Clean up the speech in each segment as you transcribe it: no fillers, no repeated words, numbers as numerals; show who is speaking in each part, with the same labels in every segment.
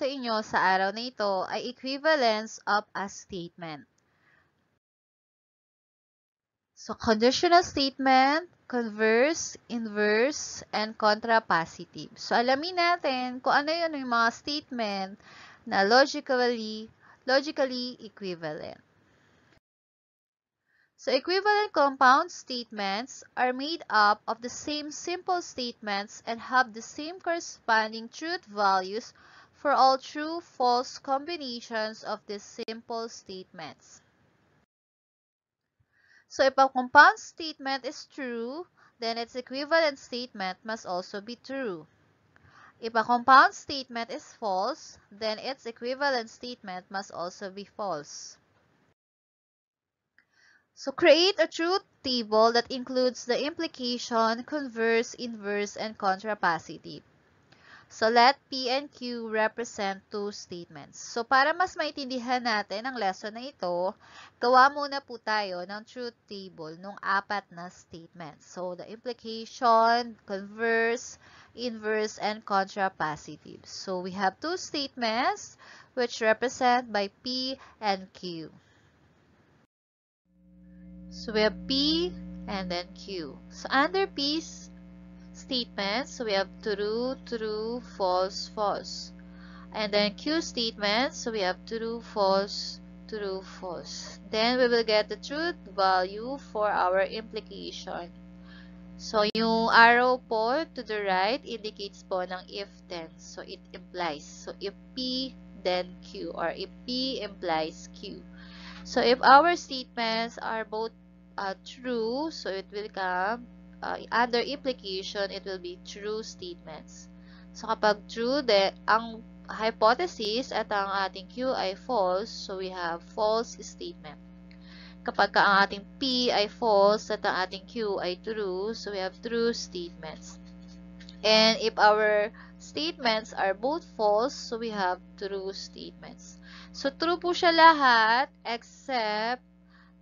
Speaker 1: sa inyo sa araw na ito ay equivalence of a statement. So, conditional statement, converse, inverse, and contrapositive. So, alamin natin kung ano yun yung mga statement na logically equivalent. So, equivalent compound statements are made up of the same simple statements and have the same corresponding truth values for all true, false combinations of these simple statements. So, if a compound statement is true, then its equivalent statement must also be true. If a compound statement is false, then its equivalent statement must also be false. So create a truth table that includes the implication, converse, inverse, and contrapositive. So let P and Q represent two statements. So para mas maintindihan natin ang lesson na ito, gawa muna po tayo ng truth table ng 4 na statements. So the implication, converse, inverse, and contrapositive. So we have two statements which represent by P and Q. So we have P and then Q. So under P's statements, so we have true, true, false, false. And then Q statements, so we have true, false, true, false. Then we will get the truth value for our implication. So yung arrow po to the right indicates po ng if then. So it implies. So if P, then Q, or if P implies Q. So if our statements are both true, so it will come under implication, it will be true statements. So kapag true, ang hypothesis at ang ating Q ay false, so we have false statement. Kapag ang ating P ay false at ang ating Q ay true, so we have true statements. And if our statements are both false, so we have true statements. So true po siya lahat except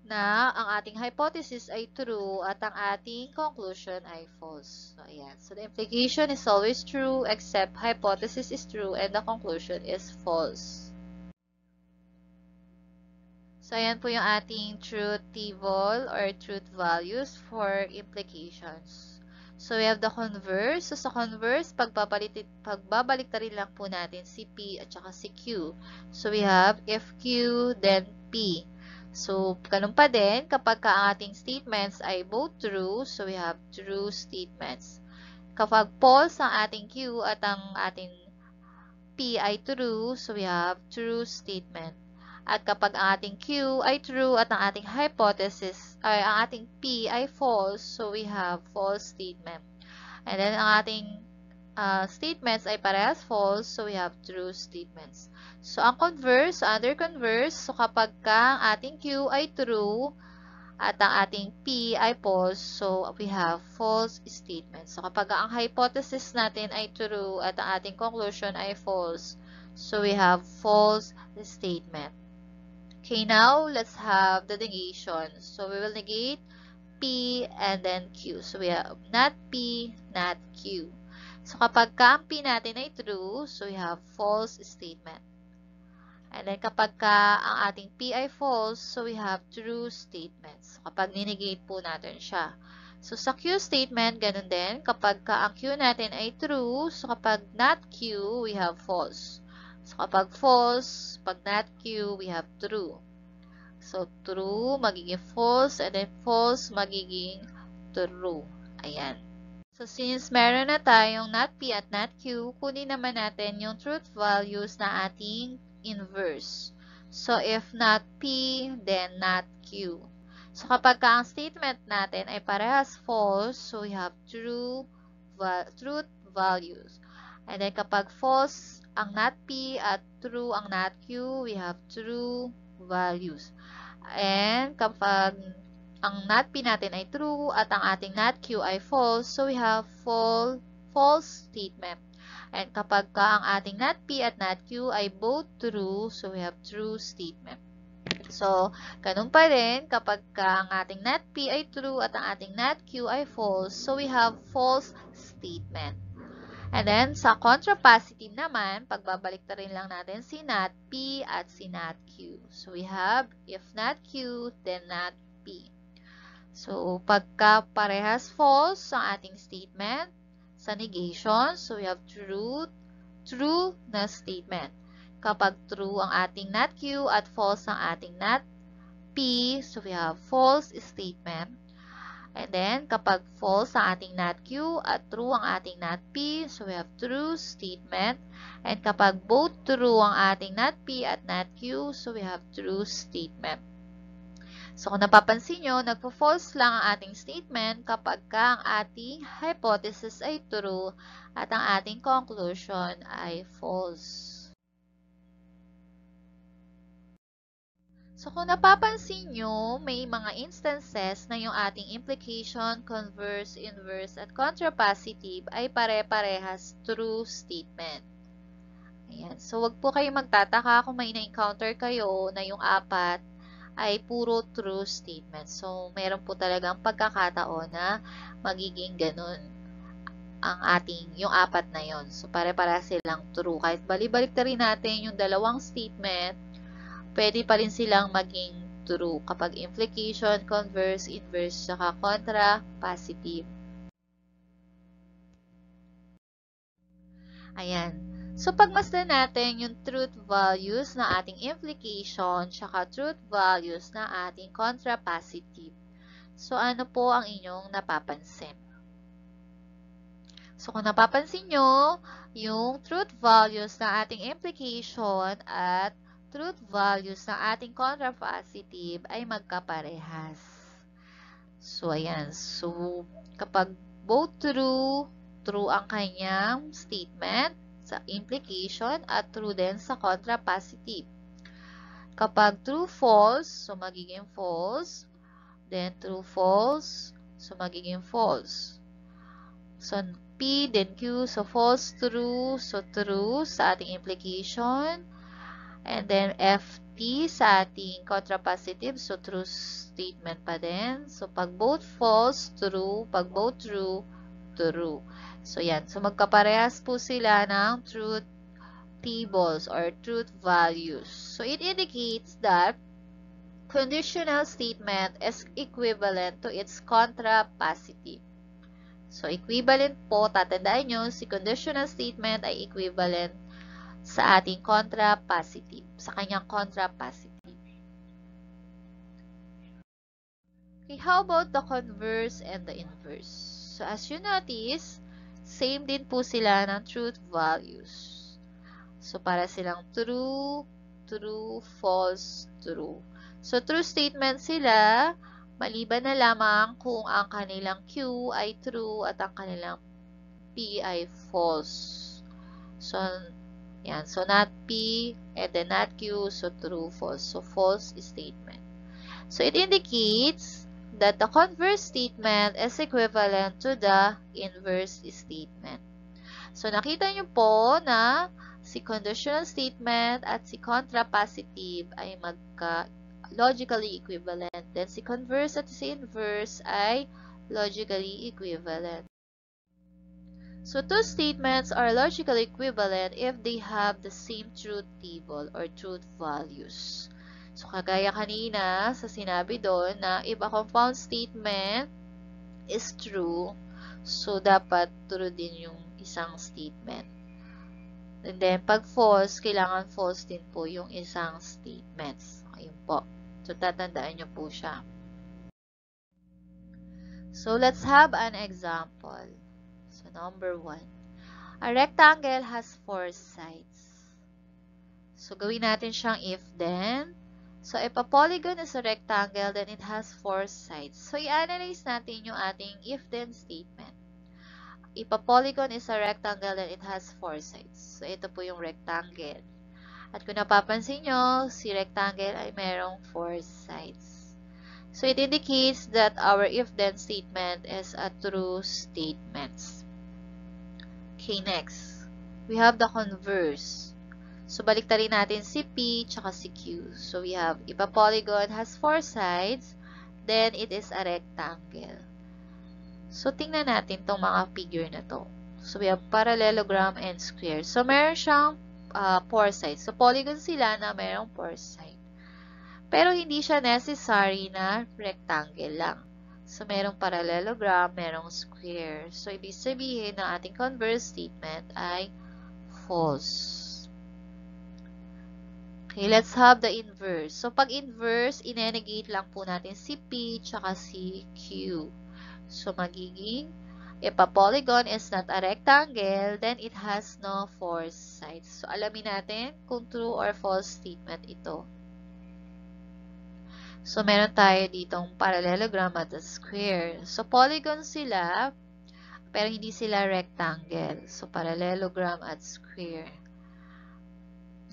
Speaker 1: na ang ating hypothesis ay true at ang ating conclusion ay false. So, ayan. So, the implication is always true except hypothesis is true and the conclusion is false. So, ayan po yung ating truth table or truth values for implications. So, we have the converse. So, sa converse, pagbabalik rin lang po natin si P at saka si Q. So, we have if Q, then P. So, ganun pa din, kapag ang ating statements ay both true, so we have true statements. Kapag false ang ating Q at ang ating P ay true, so we have true statement. At kapag ang ating Q ay true at ang ating hypothesis, ay ang ating P ay false, so we have false statement. And then ang ating statements ay parehas false, so we have true statements. So, ang converse, under converse, so kapag ang ating Q ay true at ang ating P ay false, so we have false statements. So, kapag ang hypothesis natin ay true at ang ating conclusion ay false, so we have false statement. Okay, now let's have the negation. So, we will negate P and then Q. So, we have not P, not Q. So, kapag ang P natin ay true, so we have false statement. And then, kapag ang ating P ay false, so we have true statements. So, kapag ninegate po natin siya. So, sa Q statement, ganun din. Kapag ang Q natin ay true, so kapag not Q, we have false. So, kapag false, pag not Q, we have true. So, true, magiging false, and then false, magiging true. Ayan. So, since meron na tayong not P at not Q, kunin naman natin yung truth values na ating inverse. So, if not P, then not Q. So, kapag ang statement natin ay parehas false, so we have truth values. And then, kapag false ang not P at true ang not Q, we have true values. And kapag ang not P natin ay true at ang ating not Q ay false, so we have false statement. And kapag ang ating not P at not Q ay both true, so we have true statement. So, ganun pa rin, kapag ang ating not P ay true at ang ating not Q ay false, so we have false statement. And then, sa contrapositive naman, pagbabalik na rin lang natin si not P at si not Q. So, we have if not Q, then not P. So, pagka parehas false ang ating statement, sa negation, so we have true na statement. Kapag true ang ating not Q at false ang ating not P, so we have false statement. And then, kapag false ang ating not Q at true ang ating not P, so we have true statement. And kapag both true ang ating not P at not Q, so we have true statement. So, kung napapansin nyo, nagpo-false lang ang ating statement kapag ang ating hypothesis ay true at ang ating conclusion ay false. So, kung napapansin nyo, may mga instances na yung ating implication, converse, inverse, at contrapositive ay pare-parehas true statement. Ayan. So, wag po kayo magtataka kung may na-encounter kayo na yung apat ay puro true statement. So, meron po talagang pagkakataon na magiging ganun ang yung apat na yon. So, pare-para silang true. Kahit balik-balik na rin natin yung dalawang statement, pwede pa rin silang maging true kapag implication, converse, inverse, saka contra, positive. Ayan. So, pagmasdan natin yung truth values na ating implication, saka truth values na ating contra, positive. So, ano po ang inyong napapansin? So, kung napapansin nyo, yung truth values na ating implication at truth values ng ating contrapositive ay magkaparehas. So, ayan. So, kapag both true ang kanyang statement sa implication at true din sa contrapositive. Kapag true-false, so magiging false. Then true-false, so magiging false. So, P, then Q, so false-true, so true sa ating implication. And then, FT sa ating contrapositive. So, true statement pa din. So, pag both false, true. Pag both true, true. So, yan. So, magkaparehas po sila ng truth tables or truth values. So, it indicates that conditional statement is equivalent to its contrapositive. So, equivalent po, tatandaan nyo, si conditional statement ay equivalent sa ating contrapositive, sa kanyang contrapositive. Okay, how about the converse and the inverse? So, as you notice, same din po sila ng truth values. So, para silang true, true, false, true. So, true statement sila, maliban na lamang kung ang kanilang Q ay true at ang kanilang P ay false. So, yan. So, not P and then not Q. So, true, false. So, false statement. So, it indicates that the converse statement is equivalent to the inverse statement. So, nakita nyo po na si conditional statement at si contrapositive ay logically equivalent. Then, si converse at si inverse ay logically equivalent. So, two statements are logically equivalent if they have the same truth table or truth values. So, kagaya kanina sa sinabi doon na if a compound statement is true, so dapat true din yung isang statement. And then, pag false, kailangan false din po yung isang statements. Ayun po. So, tatandaan nyo po siya. So, let's have an example. So, number 1. A rectangle has 4 sides. So, gawin natin siyang if-then. So, if a polygon is a rectangle, then it has 4 sides. So, i-analyze natin yung ating if-then statement. If a polygon is a rectangle, then it has 4 sides. So, ito po yung rectangle. At kung napapansin nyo, si rectangle ay merong 4 sides. So, it indicates that our if-then statement is a true statement. Okay, next. We have the converse. So, baliktarin natin si P tsaka si Q. So, we have, if a polygon has 4 sides, then it is a rectangle. So, tingnan natin tong mga figure na to. So, we have parallelogram and square. So, meron siyang 4 sides. So, polygon sila na merong 4 sides. Pero, hindi siya necessary na rectangle lang. So, merong parallelogram, merong square. So, ibig sabihin ng ating converse statement ay false. Okay, let's have the inverse. So, pag inverse, inenegate lang po natin si P tsaka si Q. So, magiging, if a polygon is not a rectangle, then it has no 4 sides. So, alamin natin kung true or false statement ito. So, meron tayo ditong parallelogram at a square. So, polygon sila, pero hindi sila rectangle. So, parallelogram at square.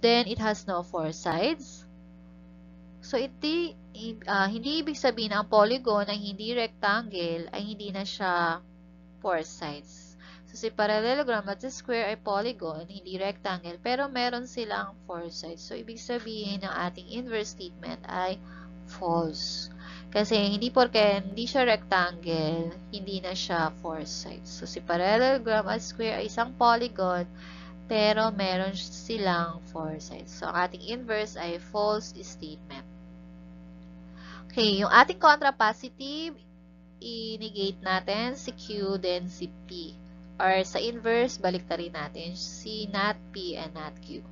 Speaker 1: Then, it has no 4 sides. So, hindi ibig sabihin na ang polygon ay hindi rectangle ay hindi na siya 4 sides. So, si parallelogram at si square ay polygon, hindi rectangle, pero meron silang 4 sides. So, ibig sabihin ng ating inverse statement ay false. Kasi hindi porke hindi siya rectangle, hindi na siya 4 sides. So, si parallelogram at square ay isang polygon, pero meron silang 4 sides. So, ang ating inverse ay false statement. Okay, yung ating contrapositive, i-negate natin si Q, then si P. Or sa inverse, baliktarin natin si not P and not Q.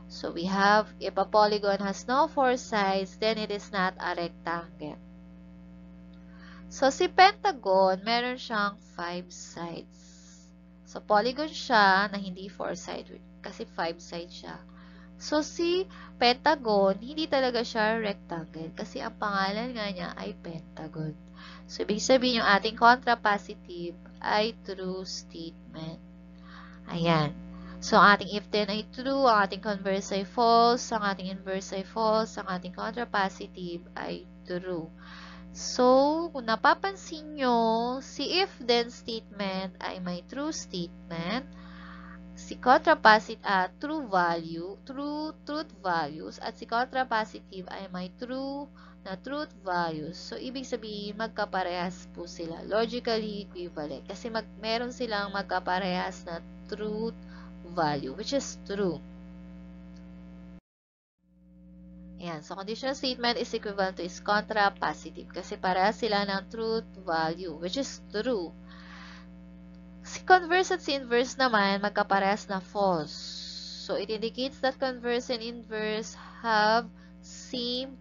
Speaker 1: So, we have, if a polygon has no 4 sides, then it is not a rectangle. So, si pentagon, meron siyang 5 sides. So, polygon siya na hindi 4 sides kasi 5 sides siya. So, si pentagon, hindi talaga siya rectangle kasi ang pangalan nga niya ay pentagon. So, ibig sabihin yung ating contrapositive ay true statement. Ayan. So, ang ating if then ay true, ang ating converse ay false, ang ating inverse ay false, ang ating contrapositive ay true. So, kung napapansin nyo, si if then statement ay may true statement, si contrapositive truth values, at si contrapositive ay may true na truth values. So, ibig sabihin, magkaparehas po sila. Logically equivalent. Kasi meron silang magkaparehas na truth value, which is true. Ayan. So, conditional statement is equivalent to is contrapositive. Kasi parehas sila ng truth value, which is true. Si converse at si inverse naman, magkaparehas na false. So, it indicates that converse and inverse have same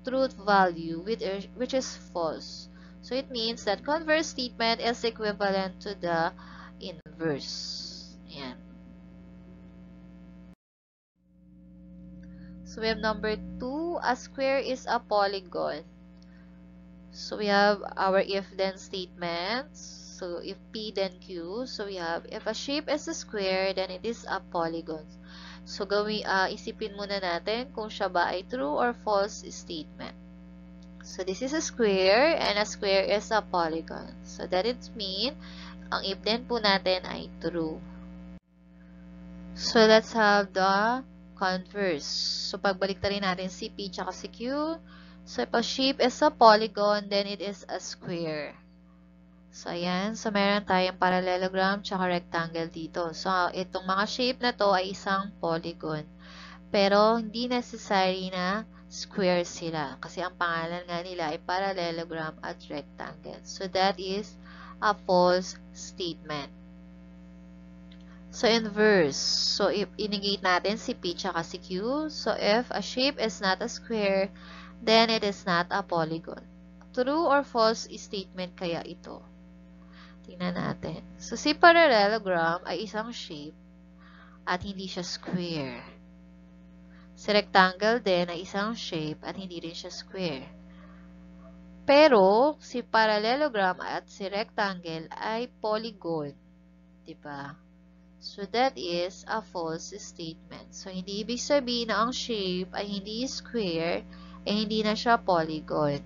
Speaker 1: truth value, which is false. So, it means that converse statement is equivalent to the inverse. Ayan. So, we have number 2, a square is a polygon. So, we have our if-then statements. So, if P, then Q. So, we have, if a shape is a square, then it is a polygon. So, isipin muna natin kung siya ba ay true or false statement. So, this is a square, and a square is a polygon. So, that it means, ang if-then po natin ay true. So, let's have the converse. So, pagbaliktarin natin si P tsaka si Q. So, if a shape is a polygon, then it is a square. So, ayan. So, meron tayong parallelogram tsaka rectangle dito. So, itong mga shape na to ay isang polygon. Pero, hindi necessary na square sila. Kasi ang pangalan nga nila ay parallelogram at rectangle. So, that is a false statement. So, inverse. So, if inegate natin si P tsaka si Q. So, if a shape is not a square, then it is not a polygon. True or false statement kaya ito? Tingnan natin. So, si parallelogram ay isang shape at hindi siya square. Si rectangle din ay isang shape at hindi rin siya square. Pero, si parallelogram at si rectangle ay polygon. Diba? So, that is a false statement. So, hindi ibig sabihin na ang shape ay hindi square, hindi na siya polygon.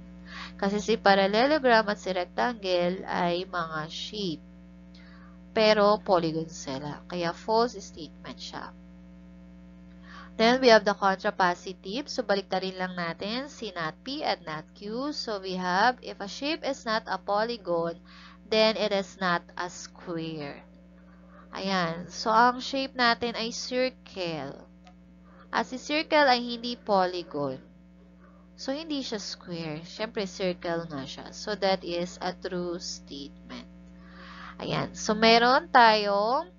Speaker 1: Kasi si parallelogram at si rectangle ay mga shape. Pero, polygon sila. Kaya, false statement siya. Then, we have the contrapositive. So, baliktarin lang natin si not P and not Q. So, we have, if a shape is not a polygon, then it is not a square. Ayan. So, ang shape natin ay circle. At si circle ay hindi polygon. So, hindi siya square. Siyempre, circle nga siya. So, that is a true statement. Ayan. So, meron tayong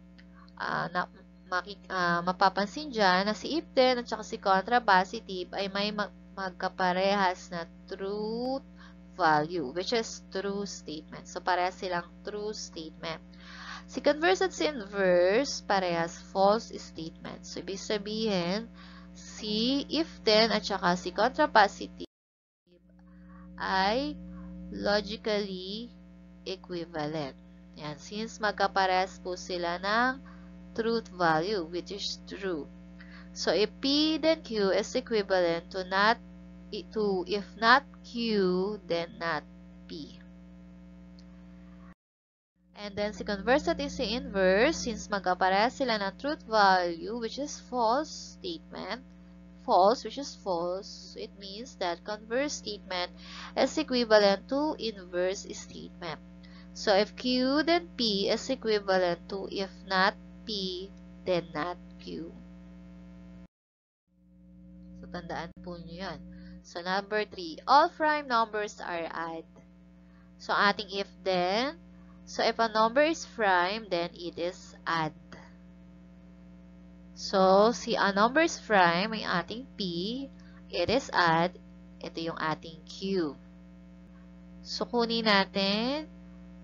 Speaker 1: mapapansin dyan na si if then at saka si contrapositive ay may magkaparehas na truth value, which is true statement. So, parehas silang true statement. Si converse at si inverse, parehas false statement. So, ibig sabihin, si if then at saka si contrapositive ay logically equivalent. Yan, since magkaparehas po sila ng truth value, which is true. So, if P then Q is equivalent to if not Q, then not P. And then, si converse at si inverse, since magkaparehas sila ng truth value, which is false statement, false, which is false, so it means that converse statement is equivalent to inverse statement. So, if Q, then P is equivalent to if not P, then not Q. So, tandaan po nyo yan. So, number 3, all prime numbers are odd. So, ating if then, so if a number is prime, then it is odd. So, si a number is prime, ay ating P, it is odd, ito yung ating Q. So, kunin natin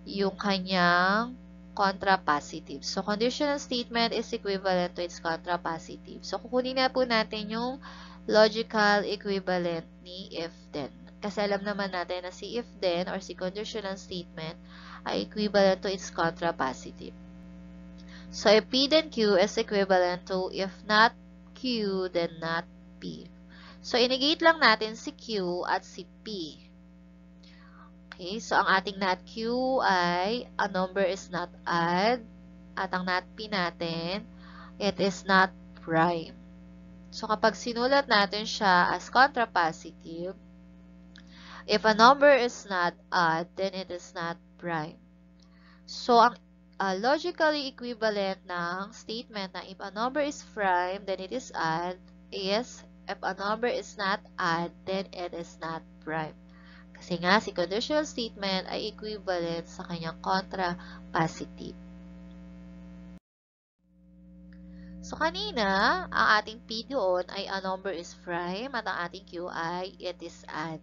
Speaker 1: yung kanyang contrapositive. So, conditional statement is equivalent to its contrapositive. So, kukunin na po natin yung logical equivalent ni if then. Kasi alam naman natin na si if then or si conditional statement ay equivalent to its contrapositive. So, if P then Q is equivalent to if not Q, then not P. So, inegate lang natin si Q at si P. Okay, so ang ating not Q ay a number is not odd at ang not P natin, it is not prime. So kapag sinulat natin siya as contrapositive, if a number is not odd, then it is not prime. So ang logically equivalent ng statement na if a number is prime, then it is odd, is if a number is not odd, then it is not prime. Kasi nga, si conditional statement ay equivalent sa kanyang contrapositive. So, kanina, ang ating P doon ay a number is prime at ang ating Q ay it is odd.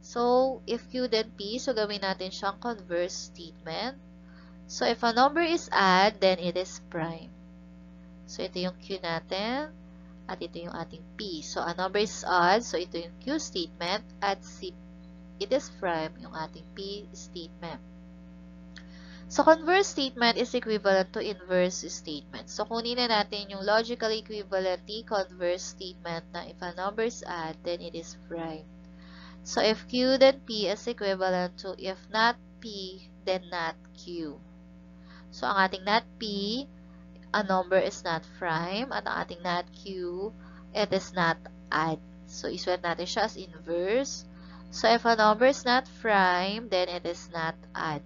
Speaker 1: So, if Q then P, so gawin natin siyang converse statement. So, if a number is odd, then it is prime. So, ito yung Q natin at ito yung ating P. So, a number is odd, so ito yung Q statement at si it is prime yung ating P statement. So, converse statement is equivalent to inverse statement. So, kunin na natin yung logically equivalent ni converse statement na if a number is odd, then it is prime. So, if Q, then P is equivalent to if not P, then not Q. So, ang ating not P, a number is not prime, at ang ating not Q, it is not odd. So, isulat natin siya as inverse. So, if a number is not prime, then it is not odd.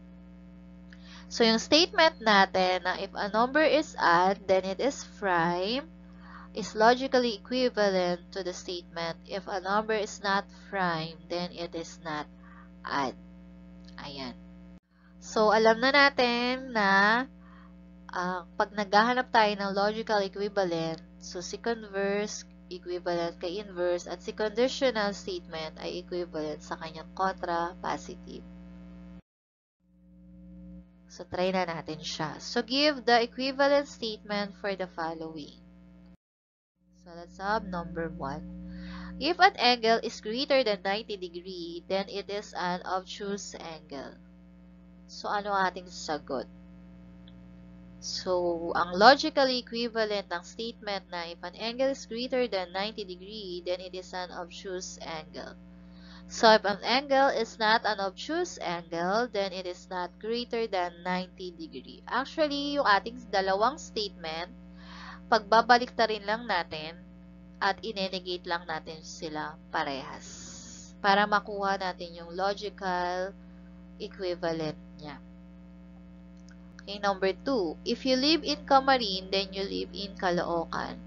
Speaker 1: So, yung statement natin na if a number is odd, then it is prime, is logically equivalent to the statement if a number is not prime, then it is not odd. Ayan. So, alam na natin na pag naghahanap tayo ng logical equivalent, so si converse equivalent kay inverse at si conditional statement ay equivalent sa kanyang contrapositive. So, try na natin siya. So, give the equivalent statement for the following. So, let's have number 1. If an angle is greater than 90 degree, then it is an obtuse angle. So, ano ating sagot? So, ang logically equivalent ng statement na if an angle is greater than 90 degree, then it is an obtuse angle. So, if an angle is not an obtuse angle, then it is not greater than 90 degree. Actually, yung ating dalawang statement, pagbabaliktarin lang natin at inenegate lang natin sila parehas para makuha natin yung logical equivalent niya. Okay, number 2. If you live in Camarin, then you live in Caloocan.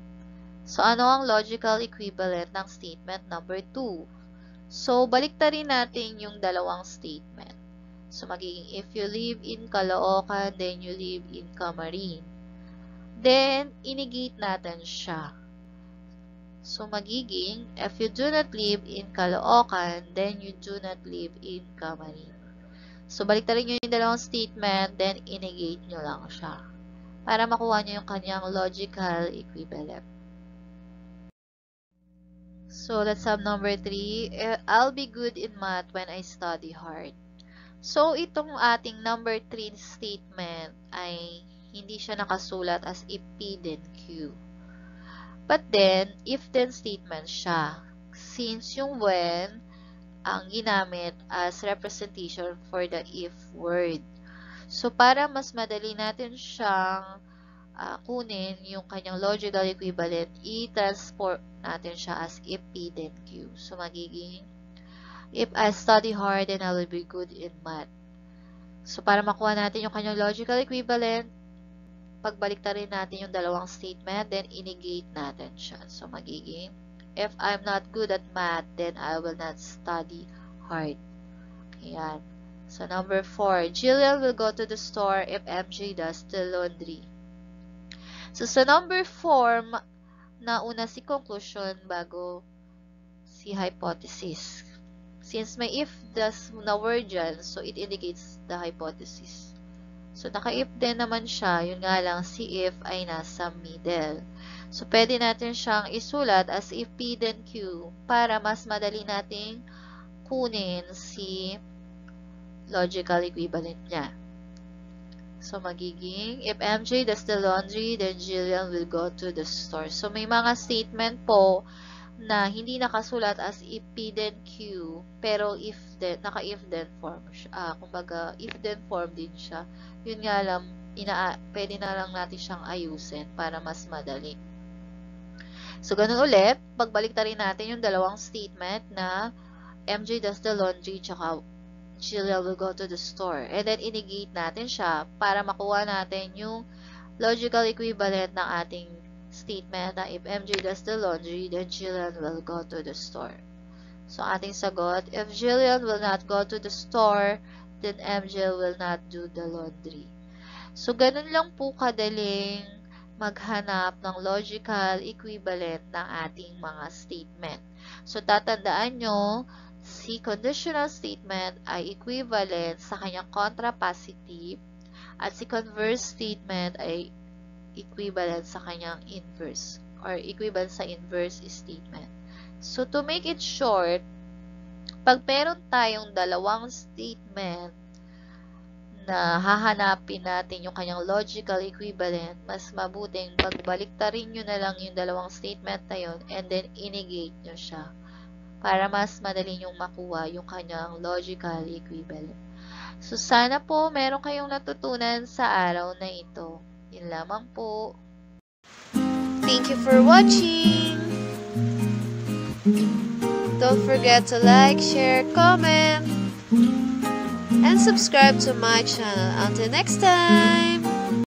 Speaker 1: So, ano ang logical equivalent ng statement number 2? So, baliktarin natin yung dalawang statement. So, magiging if you live in Caloocan, then you live in Camarin. Then, inegate natin siya. So, magiging if you do not live in Caloocan, then you do not live in Camarin. So, baliktarin nyo yung dalawang statement, then inegate nyo lang siya para makuha nyo yung kanyang logical equivalent. So, let's have number 3. I'll be good in math when I study hard. So, itong ating number 3 statement ay hindi siya nakasulat as if, P, then Q. But then, if-then statement siya. Since yung when ang ginamit as representation for the if word. So, para mas madali natin siyang kunin yung kanyang logical equivalent, i-transform natin siya as if, P, then Q. So, magiging if I study hard, then I will be good in math. So, para makuha natin yung kanyang logical equivalent, pagbaliktarin natin yung dalawang statement, then inegate natin siya. So, magiging if I'm not good at math, then I will not study hard. Ayan. So, number 4. Jillian will go to the store if MJ does the laundry. So, sa number 4, nauna si conclusion bago si hypothesis. Since may if does na word dyan, so it indicates the hypothesis. So, naka-if din naman siya. Yun nga lang, si if ay nasa middle. So, pwede natin siyang isulat as if P then Q para mas madali nating kunin si logical equivalent niya. So, magiging if MJ does the laundry, then Jillian will go to the store. So, may mga statement po na hindi nakasulat as if P then Q, pero if then, naka-if then form siya. Kumbaga, if then form din siya. Yun nga lang, pwede na lang natin siyang ayusin para mas madali. So, ganun ulit, pagbalik-tarin natin yung dalawang statement na MJ does the laundry, tsaka Jillian will go to the store. And then, inegate natin siya para makuha natin yung logical equivalent ng ating statement na if MJ does the laundry, then Jillian will go to the store. So, ating sagot, if Jillian will not go to the store, then MJ will not do the laundry. So, ganun lang po kadaling maghanap ng logical equivalent ng ating mga statement. So, tatandaan nyo, si conditional statement ay equivalent sa kanyang contrapositive at si converse statement ay equivalent sa kanyang inverse or equivalent sa inverse statement. So, to make it short, pag meron tayong dalawang statement na hahanapin natin yung kanyang logical equivalent, mas mabuting pagbaliktarin nyo na lang yung dalawang statement na yun and then inegate nyo siya para mas madali nyong makuha yung kanyang logical equivalent. So, sana po meron kayong natutunan sa araw na ito. Yun lamang po.
Speaker 2: Thank you for watching! Don't forget to like, share, comment, and subscribe to my channel. Until next time!